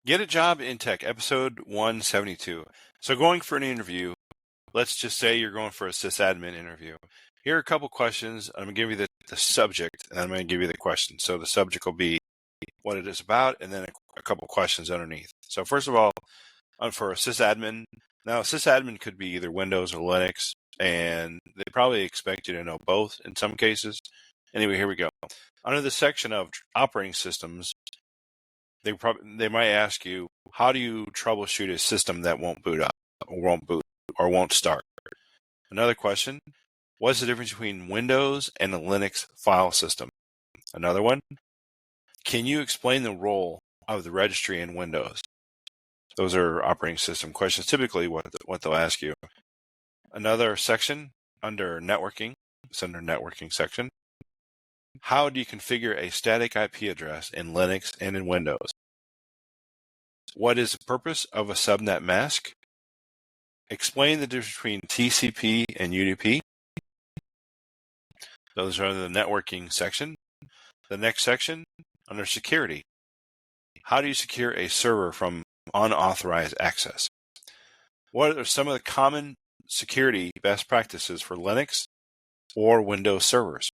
Get a Job in Tech, episode 172. So going for an interview, let's just say you're going for a sysadmin interview. Here are a couple questions. I'm going to give you the subject, and I'm going to give you the question. So the subject will be what it is about, and then a couple questions underneath. So first of all, for a sysadmin, now a sysadmin could be either Windows or Linux, and they probably expect you to know both in some cases. Anyway, here we go. Under the section of operating systems, they might ask you, how do you troubleshoot a system that won't boot up or won't start? Another question, what's the difference between Windows and a Linux file system? Another one, can you explain the role of the registry in Windows? Those are operating system questions, typically what they'll ask you. Another section under networking, it's under networking section. How do you configure a static IP address in Linux and in Windows? What is the purpose of a subnet mask? Explain the difference between TCP and UDP. Those are the networking section. The next section, under security. How do you secure a server from unauthorized access? What are some of the common security best practices for Linux or Windows servers?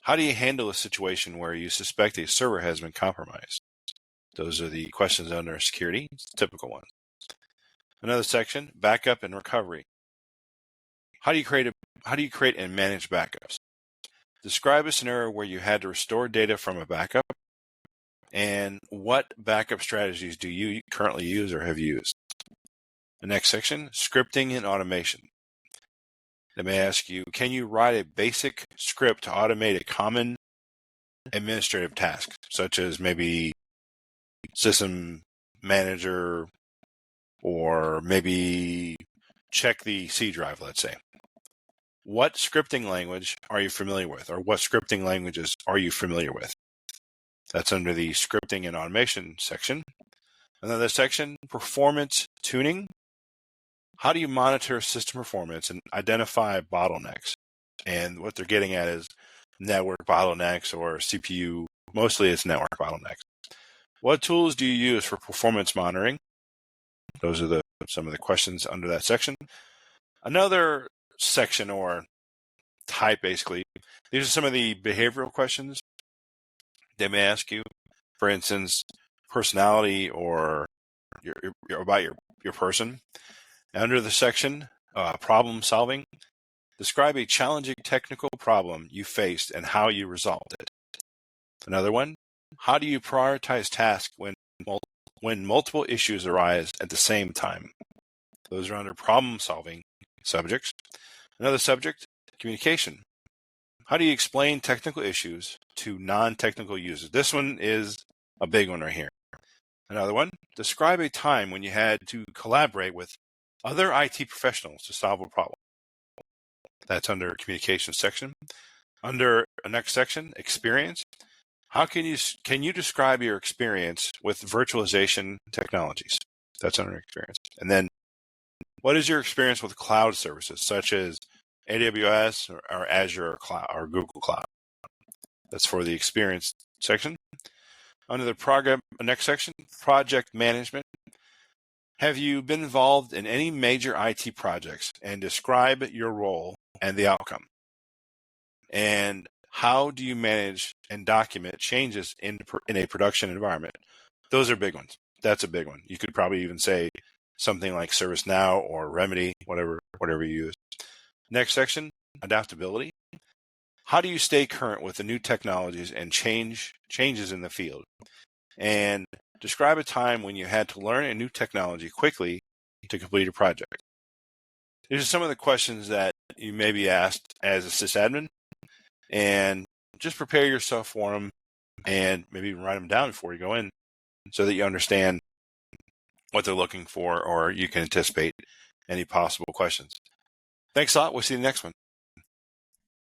How do you handle a situation where you suspect a server has been compromised? Those are the questions under security, typical ones. Another section, backup and recovery. How do you create and manage backups? Describe a scenario where you had to restore data from a backup, and what backup strategies do you currently use or have used? The next section, scripting and automation. They may ask you, can you write a basic script to automate a common administrative task, such as maybe system manager, or maybe check the C drive, let's say. What scripting language are you familiar with, or what scripting languages are you familiar with? That's under the scripting and automation section. Another section, performance tuning. How do you monitor system performance and identify bottlenecks? And what they're getting at is network bottlenecks or CPU. Mostly it's network bottlenecks. What tools do you use for performance monitoring? Those are some of the questions under that section. Another section or type, basically, these are some of the behavioral questions they may ask you. For instance, personality or about your person. Under the section, problem solving, describe a challenging technical problem you faced and how you resolved it. Another one, how do you prioritize tasks when multiple issues arise at the same time? Those are under problem solving subjects. Another subject, communication. How do you explain technical issues to non-technical users? This one is a big one right here. Another one, describe a time when you had to collaborate with other IT professionals to solve a problem. That's under communication section. Under the next section, experience. How can you describe your experience with virtualization technologies? That's under experience. And then, what is your experience with cloud services such as AWS or Azure or Cloud or Google Cloud? That's for the experience section. Under the next section, project management. Have you been involved in any major IT projects, and describe your role and the outcome? And how do you manage and document changes in a production environment? Those are big ones. That's a big one. You could probably even say something like ServiceNow or Remedy, whatever you use. Next section, adaptability. How do you stay current with the new technologies and changes in the field? And describe a time when you had to learn a new technology quickly to complete a project. These are some of the questions that you may be asked as a sysadmin, and just prepare yourself for them and maybe even write them down before you go in so that you understand what they're looking for, or you can anticipate any possible questions. Thanks a lot. We'll see you next one.